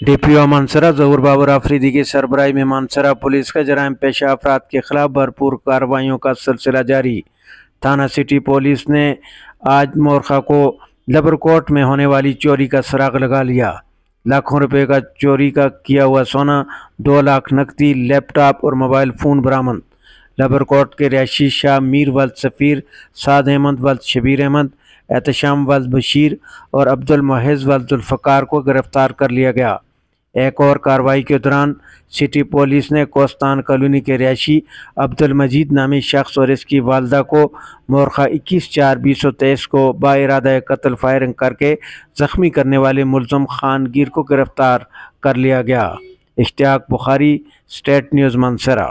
DPO Mansara ظہور بابر آفریدی کی سربراہی میں منسرا پولیس کا جرائم پیشہ افراد کے خلاف بھرپور کارروائیوں کا سلسلہ جاری۔ تھانہ سٹی پولیس نے آج مورخہ کو لبرکوٹ میں ہونے والی چوری کا سراغ لگا لیا۔ لاکھوں روپے کا چوری کا کیا ہوا سونا، 2 لاکھ نقدی، لیپ ٹاپ اور موبائل فون برآمد۔ لبرکوٹ کے رہائشی شاہ میر ولد سفیر، سعد احمد ولد شبیر احمد، احتشام ولد بشیر اور عبد المعز ولد ذوالفقار کو گرفتار کر لیا گیا۔ ایک اور کارروائی کے دوران سٹی پولیس نے کوستان کالونی کے رہائشی عبد المجید نامی شخص اور اس کی والدہ کو مورخہ 21/4/2023 کو باارادہ قتل فائرنگ کر کے زخمی کرنے والے ملزم خان گیر کو گرفتار کر لیا گیا۔ اشتیاق بخاری، اسٹیٹ نیوز منسرا۔